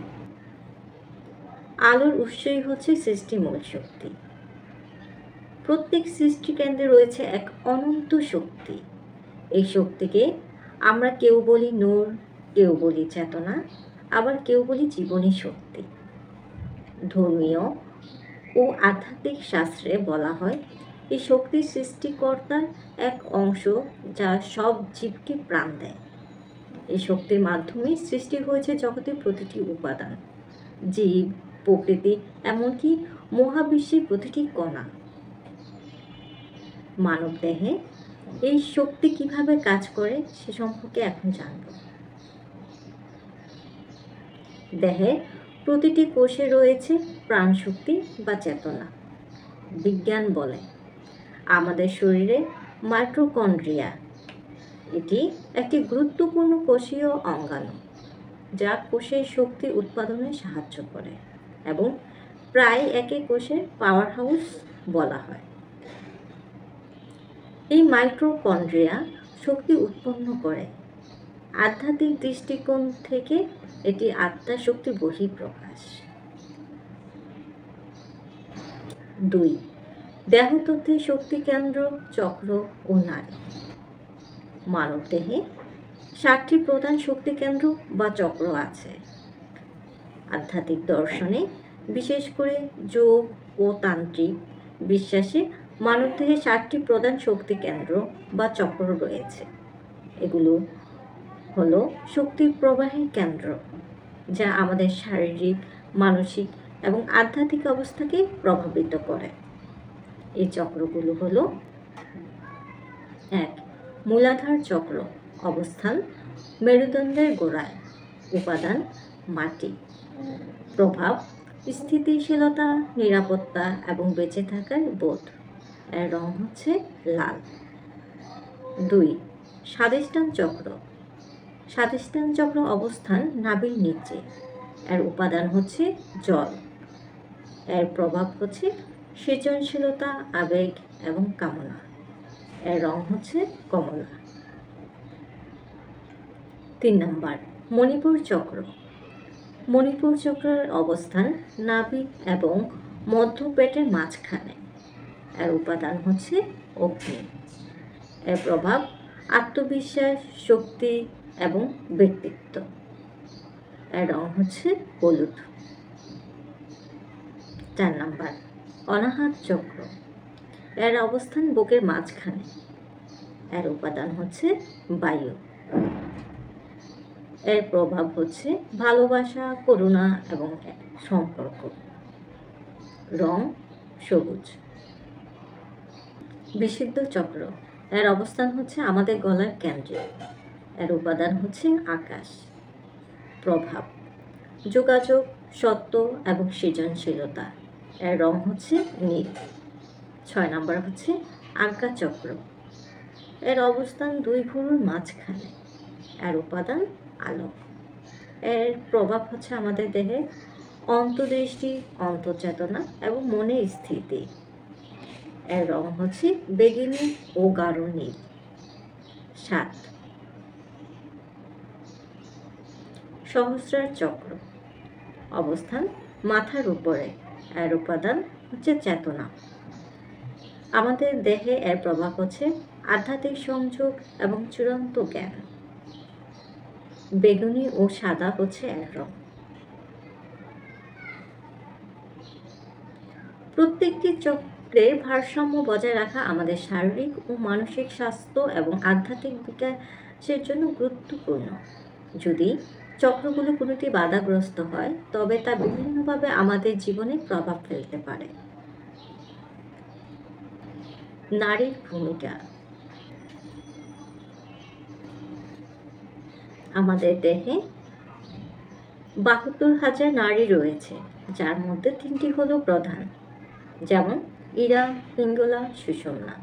আলোর উৎসই হচ্ছে সৃষ্টি মূল শক্তি। প্রত্যেক সৃষ্টি কেন্দ্রে রয়েছে এক অনন্ত শক্তি। এই শক্তিকে আমরা কেউ বলি নূর, কেউ বলি চেতনা, আবার কেউ বলি জীবনী শক্তি। ধর্মীয় ও আধ্যাত্মিক শাস্ত্রে বলা হয় এই শক্তি সৃষ্টিকর্তার এক অংশ, যা সব জীবকে প্রাণ দেয়। এই শক্তির মাধ্যমে সৃষ্টি হয়েছে জগতের প্রতিটি উপাদান, জীব, প্রকৃতি, এমনকি মহাবিশ্বের প্রতিটি কণা। মানবদেহে এই শক্তি কিভাবে কাজ করে সে সম্পর্কে এখন জানব। দেহে প্রতিটি কোষে রয়েছে প্রাণশক্তি বা চেতনা। বিজ্ঞান বলে আমাদের শরীরে মাইটোকন্ড্রিয়া, এটি একটি গুরুত্বপূর্ণ কোষীয় অঙ্গাণু, যা কোষের শক্তি উৎপাদনে সাহায্য করে এবং প্রায় একে কোষের পাওয়ার হাউস বলা হয়। এই মাইটোকন্ড্রিয়া শক্তি উৎপন্ন করে। আধ্যাত্মিক দৃষ্টিকোণ থেকে এটি আত্মার শক্তির বহিঃপ্রকাশ। 2. দেহতত্ত্বের শক্তি কেন্দ্র, চক্র ও নাড়ি। মানবদেহে 7টি প্রধান শক্তি কেন্দ্র বা চক্র আছে। আধ্যাত্মিক দর্শনে, বিশেষ করে যোগ ও তান্ত্রিক বিশ্বাসে, মানবদেহে 7টি প্রধান শক্তি কেন্দ্র বা চক্র রয়েছে। এগুলো হলো শক্তির প্রবাহের কেন্দ্র, যা আমাদের শারীরিক, মানসিক এবং আধ্যাত্মিক অবস্থাকে প্রভাবিত করে। এই চক্রগুলো হলো: 1. মূলাধার চক্র, অবস্থান মেরুদণ্ডের গোড়ায়, উপাদান মাটি, প্রভাব স্থিতিশীলতা, নিরাপত্তা এবং বেঁচে থাকার বোধ, এর রং হচ্ছে লাল। 2. স্বাধিষ্ঠান চক্র, স্বাধিষ্ঠান চক্র অবস্থান নাভির নিচে, এর উপাদান হচ্ছে জল, এর প্রভাব হচ্ছে সৃজনশীলতা, আবেগ এবং কামনা, এর রং হচ্ছে কমলা। 3 নম্বর মণিপুর চক্র, মণিপুর চক্রের অবস্থান নাভি এবং মধ্য পেটের মাঝখানে, এর উপাদান হচ্ছে অগ্নি, এর প্রভাব আত্মবিশ্বাস, শক্তি এবং ব্যক্তিত্ব, এর রং হচ্ছে হলুদ। 4 নম্বর অনাহত চক্র, এর অবস্থান বুকের মাঝখানে, এর উপাদান হচ্ছে বায়ু, এর প্রভাব হচ্ছে ভালোবাসা, করুণা এবং সম্পর্ক, রং সবুজ। বিশুদ্ধ চক্র, এর অবস্থান হচ্ছে আমাদের গলার কেন্দ্রে, এর উপাদান হচ্ছে আকাশ, প্রভাব যোগাযোগ, সত্য এবং সৃজনশীলতা, এর রং হচ্ছে নীল। 6 নম্বর হচ্ছে আজ্ঞা চক্র, এর অবস্থান দুই ভুরুর মাঝখানে, এর উপাদান আলো, এর প্রভাব হচ্ছে আমাদের দেহে অন্তর্দৃষ্টি, অন্তর্চেতনা এবং মনের স্থিতি, এর রং হচ্ছে বেগুনি ও গাঢ় নীল। 7 সহস্রার চক্র, অবস্থান মাথার উপরে, এর উপাদান হচ্ছে চেতনা, আমাদের দেহে এর প্রভাব হচ্ছে আধ্যাত্মিক সংযোগ এবং চূড়ান্ত জ্ঞান, বেগুনি ও সাদা হচ্ছে এর রং। প্রত্যেকটি চক্রের ভারসাম্য বজায় রাখা আমাদের শারীরিক ও মানসিক স্বাস্থ্য এবং আধ্যাত্মিক বিকাশের জন্য গুরুত্বপূর্ণ। যদি চক্রগুলো কোনোটি বাধাগ্রস্ত হয় তবে তা বিভিন্নভাবে আমাদের জীবনে প্রভাব ফেলতে পারে। নারীর ভূমিকা, আমাদের দেহে ৭২,০০০ নাড়ি রয়েছে, যার মধ্যে 3টি হলো প্রধান, যেমন ইরা, পিঙ্গলা, সুষুম্না।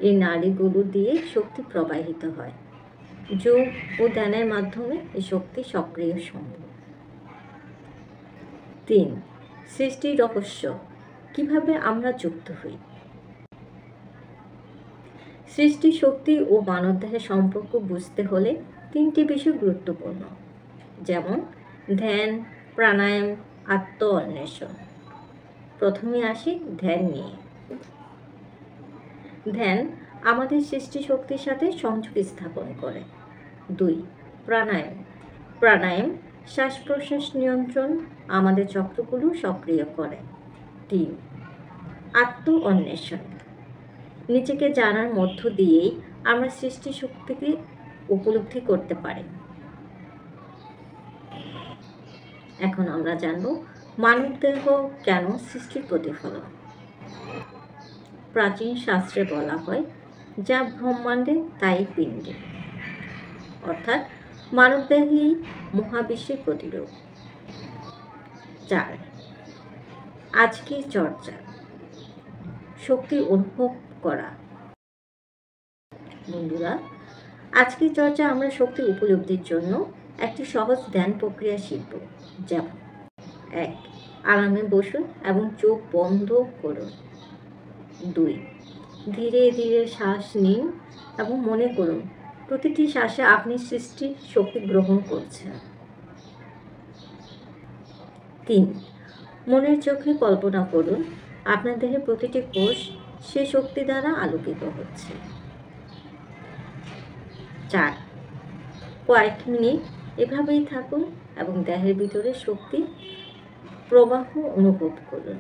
এই নাড়িগুলো দিয়ে শক্তি প্রবাহিত হয়, যোগ ও ধ্যানের মাধ্যমে এই শক্তি সক্রিয় সম্ভব। 3 সৃষ্টির রহস্য, কিভাবে আমরা যুক্ত হই। সৃষ্টি শক্তি ও মানবদেহের সম্পর্ক বুঝতে হলে 3টি বিষয় গুরুত্বপূর্ণ, যেমন ধ্যান, প্রাণায়াম, আত্ম অন্বেষণ। প্রথমে আসি ধ্যান নিয়ে। ধ্যান আমাদের সৃষ্টি শক্তির সাথে সংযোগ স্থাপন করে। 2 প্রাণায়াম, প্রাণায়াম শ্বাস প্রশ্বাস নিয়ন্ত্রণ আমাদের চক্রগুলো সক্রিয় করে। 3 আত্ম অন্বেষণ, নিজেকে জানার মধ্য দিয়েই আমরা সৃষ্টি শক্তিকে উপলব্ধি করতে পারি। এখন আমরা জানব মানবদেহ কেন সৃষ্টির প্রতিফলন। প্রাচীন শাস্ত্রে বলা হয়, যা ব্রহ্মাণ্ডে তাই পিণ্ডে, অর্থাৎ মানবদেহই মহাবিশ্বের প্রতিরূপ। 4 আজকের চর্চা, শক্তি অনুভব করা। বন্ধুরা, আজকের চর্চা আমরা শক্তি উপলব্ধির জন্য একটি সহজ ধ্যান প্রক্রিয়া শিখব, যেমন 1 আরামে বসুন এবং চোখ বন্ধ করুন। 2 ধীরে ধীরে শ্বাস নিন এবং মনে করুন প্রতিটি শ্বাসে আপনি সৃষ্টির শক্তি গ্রহণ করছেন। 3 মনের চোখে কল্পনা করুন আপনার দেহের প্রতিটি কোষ সে শক্তি দ্বারা আলোকিত হচ্ছে। 4 কয়েক মিনিট এভাবেই থাকুন এবং দেহের ভিতরে শক্তি প্রবাহ অনুভব করুন।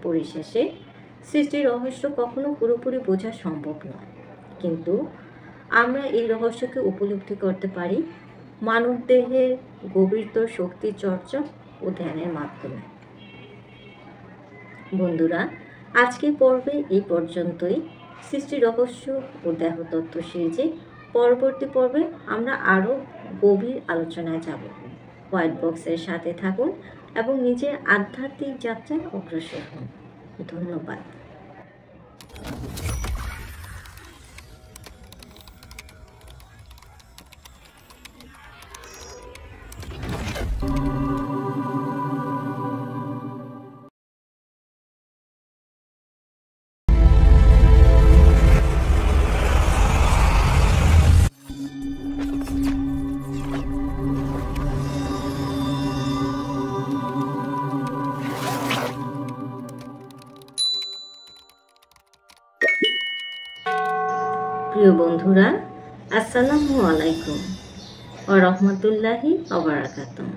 পরিশেষে, সৃষ্টির রহস্য কখনো পুরোপুরি বোঝা সম্ভব নয়, কিন্তু আমরা এই রহস্যকে উপলব্ধি করতে পারি মানবদেহের গভীরতর শক্তি চর্চা ও ধ্যানের মাধ্যমে। বন্ধুরা, আজকের পর্বে এই পর্যন্তই। সৃষ্টি রহস্য ও দেহতত্ত্ব সিরিজে পরবর্তী পর্বে আমরা আরও গভীর আলোচনায় যাব। হোয়াইট বক্সের সাথে থাকুন এবং নিজের আধ্যাত্মিক যাত্রায় অগ্রসর হন। ধন্যবাদ। প্রিয় বন্ধুরা, আসসালামু আলাইকুম ওয়া রাহমাতুল্লাহি ওয়া বারাকাতুহু।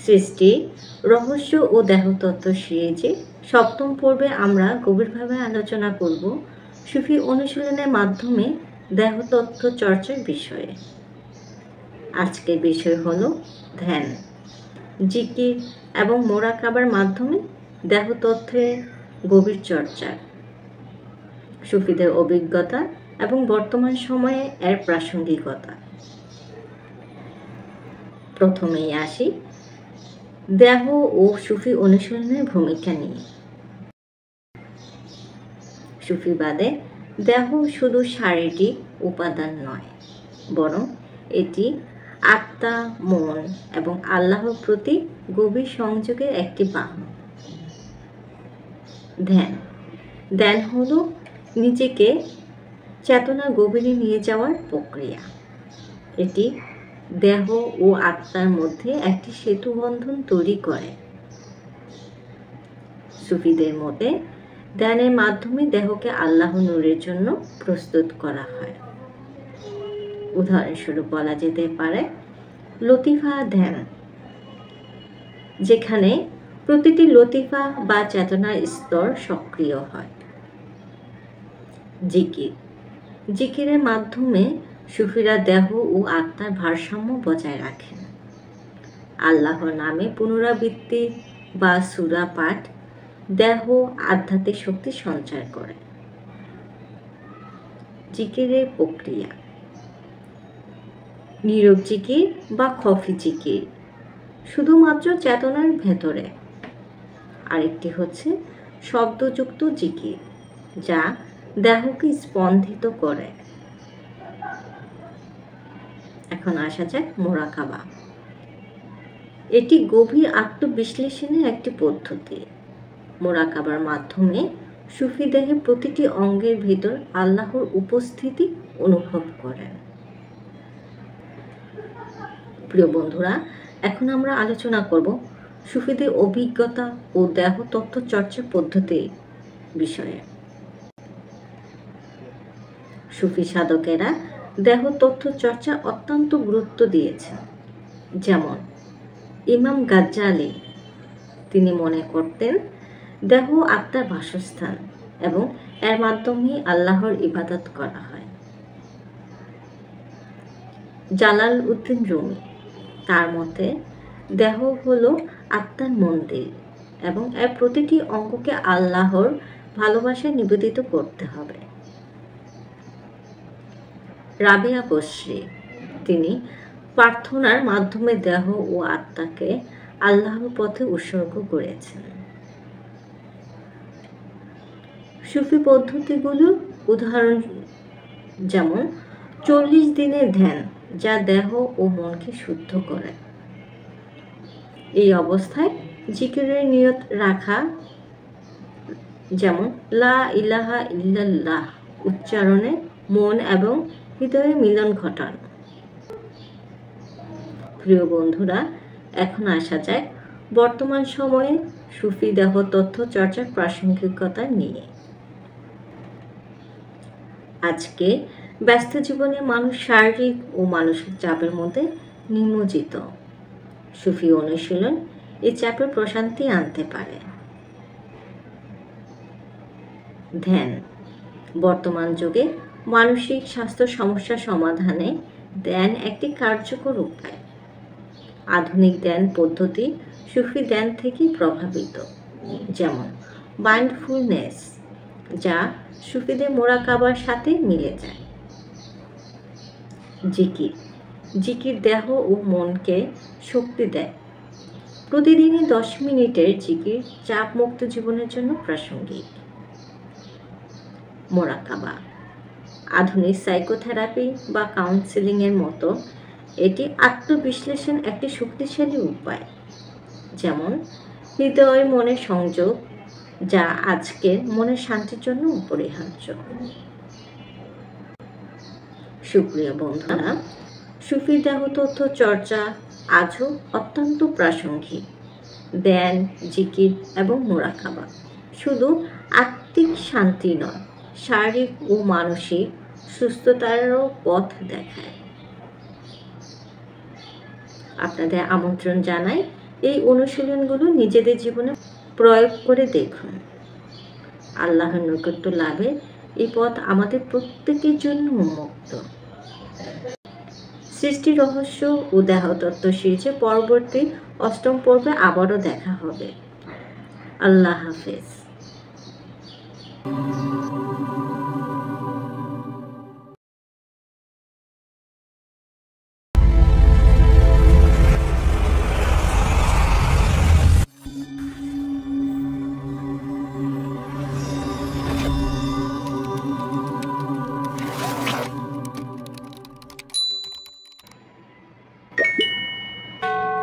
সৃষ্টি রহস্য ও দেহতত্ত্ব সিরিজে সপ্তম পর্বে আমরা গভীরভাবে আলোচনা করব সুফি অনুশীলনের মাধ্যমে দেহতত্ত্ব চর্চার বিষয়ে। আজকের বিষয় হলো ধ্যান, জিকির এবং মোরাকাবার মাধ্যমে দেহতত্ত্বের গভীর চর্চা, সুফিদের অভিজ্ঞতা এবং বর্তমান সময়ে এর প্রাসঙ্গিকতা। প্রথমেই আসি দেহ ও সুফি অনুশীলনের ভূমিকা নিয়ে। সুফিবাদে দেহ শুধু শারীরিক উপাদান নয়, বরং এটি আত্মা, মন এবং আল্লাহর প্রতি গভীর সংযোগের একটি বাহন। ধ্যান হলো নিজেকে চেতনা গভীরে নিয়ে যাওয়ার প্রক্রিয়া। এটি দেহ ও আত্মার মধ্যে একটি সেতুবন্ধন তৈরি করে। সুফিদের মতে ধ্যানের মাধ্যমে দেহকে আল্লাহ নূরের জন্য প্রস্তুত করা হয়। উদাহরণস্বরূপ বলা যেতে পারে লতিফা ধ্যান, যেখানে প্রতিটি লতিফা বা চেতনার স্তর সক্রিয় হয়। জিকিরের মাধ্যমে সুফিরা দেহ ও আত্মার ভারসাম্য বজায় রাখেন। আল্লাহর নামে পুনরাবৃত্তি বা সূরা পাঠ দেহ আধ্যাত্মিক শক্তি সঞ্চার করে। জিকিরের প্রক্রিয়া: নীরব জিকির বা খফি জিকির শুধুমাত্র চেতনার ভেতরে। আরেকটি হচ্ছে শব্দযুক্ত জিকির, যা দেহকে স্পন্দিত করে। এখন আসা যাক মোরাকাবা। এটি গভীর আত্মবিশ্লেষণের একটি পদ্ধতি। মোরাকাবার মাধ্যমে সুফি দেহের প্রতিটি অঙ্গের ভিতর আল্লাহর উপস্থিতি অনুভব করেন। প্রিয় বন্ধুরা, এখন আমরা আলোচনা করব সুফিদের অভিজ্ঞতা ও দেহতত্ত্ব চর্চা পদ্ধতি বিষয়ে। সুফি সাধকেরা দেহতত্ত্ব চর্চা অত্যন্ত গুরুত্ব দিয়েছেন। যেমন ইমাম গাজ্জালি, তিনি মনে করতেন দেহ আত্মার বাসস্থান এবং এর মাধ্যমে আল্লাহর ইবাদত করা হয়। জালাল উদ্দিন রুমি, তার মতে দেহ হলো আত্মার মন্দির এবং এর প্রতিটি অঙ্গকে আল্লাহর ভালোবাসায় নিবেদিত করতে হবে। রাবিয়া বসরি, তিনি প্রার্থনার মাধ্যমে দেহ ও আত্মাকে আল্লাহর পথে উৎসর্গ করেছেন। সুফি পদ্ধতিগুলোর উদাহরণ যেমন 40 দিনের ধ্যান, যা দেহ ও মনকে শুদ্ধ করে। এই অবস্থায় জিকিরের নিয়ত রাখা, যেমন লা ইলাহা ইল্লাল্লাহ উচ্চারণে মন এবং হৃদয়ে মিলন ঘটানো। প্রিয় বন্ধুরা, এখন আসা যায় বর্তমান সময়ে সুফি দেহতত্ত্ব চর্চার প্রাসঙ্গিকতা নিয়ে। আজকে ব্যস্ত জীবনে মানুষ শারীরিক ও মানসিক চাপের মধ্যে নিমজ্জিত। সুফি অনুশীলন এই চাপের প্রশান্তি আনতে পারে। ধ্যান বর্তমান যুগে মানসিক স্বাস্থ্য সমস্যা সমাধানে ধ্যান একটি কার্যকর উপায়। আধুনিক ধ্যান পদ্ধতি সুফি ধ্যান থেকেই প্রভাবিত, যেমন মাইন্ডফুলনেস, যা সুফিদের মোরাকাবার সাথে মিলে যায়। জিকির, জিকির দেহ ও মনকে শক্তি দেয়। প্রতিদিনই 10 মিনিটের জিকির চাপমুক্ত জীবনের জন্য প্রাসঙ্গিক। মোরাকাবা, আধুনিক সাইকোথেরাপি বা কাউন্সেলিংয়ের মতো এটি আত্মবিশ্লেষণ একটি শক্তিশালী উপায়, যেমন হৃদয় মনের সংযোগ, যা আজকের মনের শান্তির জন্য অপরিহার্য। সুপ্রিয় বন্ধুরা, সুফি দেহ তথ্য চর্চা আজও অত্যন্ত প্রাসঙ্গিক। ধ্যান, জিকির এবং মোরাকাবা শুধু আত্মিক শান্তি নয়, শারীরিক ও মানসিক সুস্থতারও পথ দেখায়। আপনাদের আমন্ত্রণ জানাই এই অনুশীলনগুলো নিজেদের জীবনে প্রয়োগ করে দেখুন। আল্লাহর নৈকট্য লাভে এই পথ আমাদের প্রত্যেকের জন্য উন্মুক্ত। সৃষ্টি রহস্য ও দেহতত্ত্ব সিরিজে পরবর্তী 8ম পর্বে আবারও দেখা হবে। আল্লাহ হাফেজ।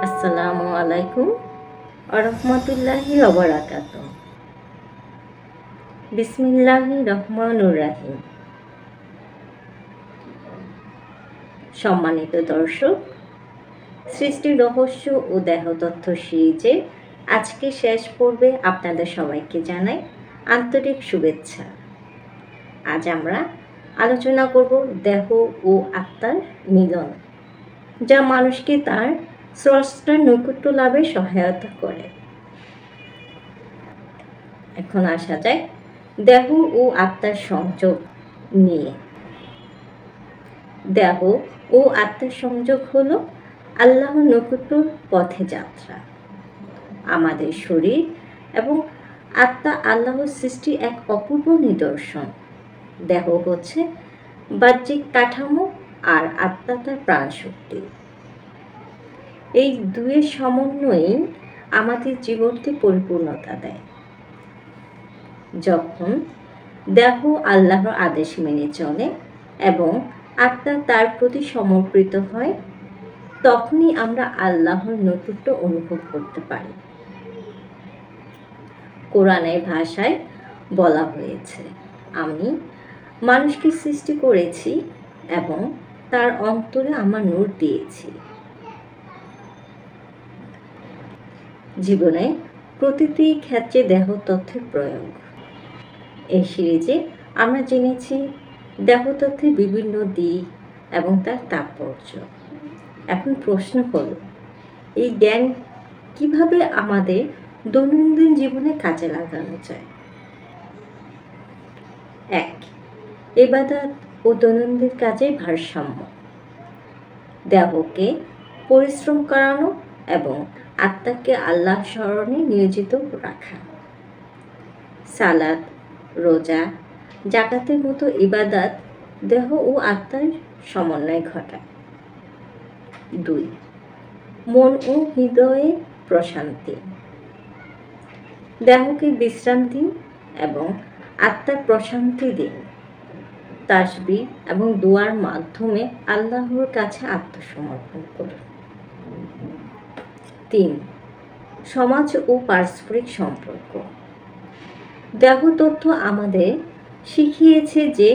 আসসালামু আলাইকুম ওয়া রাহমাতুল্লাহি ওয়া বারাকাতুহু। বিসমিল্লাহির রহমানির রহিম। সম্মানিত দর্শক, সৃষ্টি রহস্য ও দেহতত্ত্ব সিরিজে আজকে শেষ পর্বে আপনাদের সবাইকে জানাই আন্তরিক শুভেচ্ছা। আজ আমরা আলোচনা করব দেহ ও আত্মার মিলন, যা মানুষকে তার স্রষ্টার নৈকট্য লাভে সহায়তা করে। এখন আসা যায় দেহ ও আত্মার সংযোগ নিয়ে। দেহ ও আত্মার সংযোগ হলো আল্লাহর নৈকট্যর পথে যাত্রা। আমাদের শরীর এবং আত্মা আল্লাহর সৃষ্টি এক অপূর্ব নিদর্শন। দেহ হচ্ছে বাহ্যিক কাঠামো আর আত্মা তার প্রাণশক্তি। এই দুয়ের সমন্বয়েই আমাদের জীবনকে পরিপূর্ণতা দেয়। যখন দেহ আল্লাহর আদেশ মেনে চলে এবং আত্মা তার প্রতি সমর্পিত হয়, তখনই আমরা আল্লাহর নৈকট্য অনুভব করতে পারি। কোরআনের ভাষায় বলা হয়েছে, আমি মানুষকে সৃষ্টি করেছি এবং তার অন্তরে আমার নূর দিয়েছি। জীবনে প্রতিটি ক্ষেত্রে দেহ তথ্যের প্রয়োগ। এই সিরিজে আমরা জেনেছি দেহতত্ত্বের বিভিন্ন দিক এবং তার তাৎপর্য। এখন প্রশ্ন হল, এই জ্ঞান কিভাবে আমাদের দৈনন্দিন জীবনে কাজে লাগানো যায়? 1. ইবাদত ও দৈনন্দিন কাজের ভারসাম্য। দেহকে পরিশ্রম করানো এবং আত্মাকে আল্লাহ স্মরণে নিয়োজিত রাখা। সালাত, রোজা, জাকাতের মতো ইবাদত দেহ ও আত্মার সমন্বয় ঘটায়। 2. মন ও হৃদয়ে প্রশান্তি। দেহকে বিশ্রাম দিন এবং আত্মার প্রশান্তি দিন। তাসবিহ এবং দোয়ার মাধ্যমে আল্লাহর কাছে আত্মসমর্পণ করুন। 3. সমাজ ও পারস্পরিক সম্পর্ক। দেহতত্ত্ব আমাদের শিখিয়েছে যে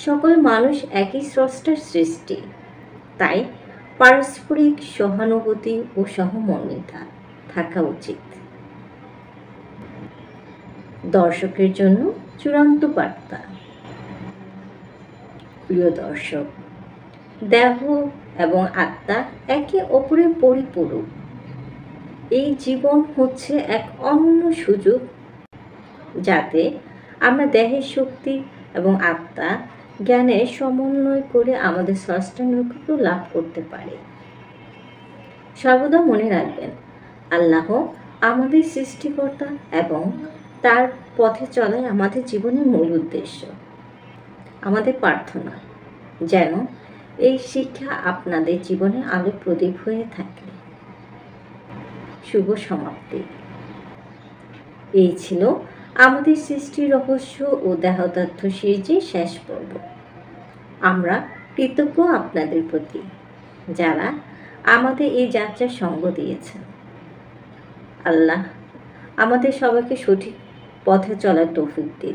সকল মানুষ একই স্রষ্টার সৃষ্টি, তাই পারস্পরিক সহানুভূতি ও সহমর্মিতা থাকা উচিত। দর্শকের জন্য চূড়ান্ত বার্তা। প্রিয় দর্শক, দেহ এবং আত্মা একে অপরের পরিপূরক। এই জীবন হচ্ছে এক অনন্য সুযোগ যাতে আমরা দেহের শক্তি এবং আত্মা জ্ঞানের সমন্বয় করে আমাদের স্রষ্টার নৈকট্য লাভ করতে পারি। সর্বদা মনে রাখবেন, আল্লাহ আমাদের সৃষ্টিকর্তা এবং তার পথে চলাই আমাদের জীবনের মূল উদ্দেশ্য। আমাদের প্রার্থনা যেন এই শিক্ষা আপনাদের জীবনে আলো প্রদীপ হয়ে থাকে। শুভ সমাপ্তি। এই ছিল আমাদের সৃষ্টির রহস্য ও দেহতত্ত্ব সিরিজের শেষ পর্ব। আমরা কৃতজ্ঞ আপনাদের প্রতি যারা আমাদের এই যাত্রার সঙ্গ দিয়েছেন। আল্লাহ আমাদের সবাইকে সঠিক পথে চলার তৌফিক দিন।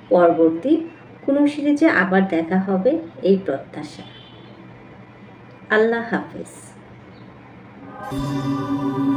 পরবর্তী কোনো সিরিজে আবার দেখা হবে এই প্রত্যাশা। আল্লাহ হাফেজ।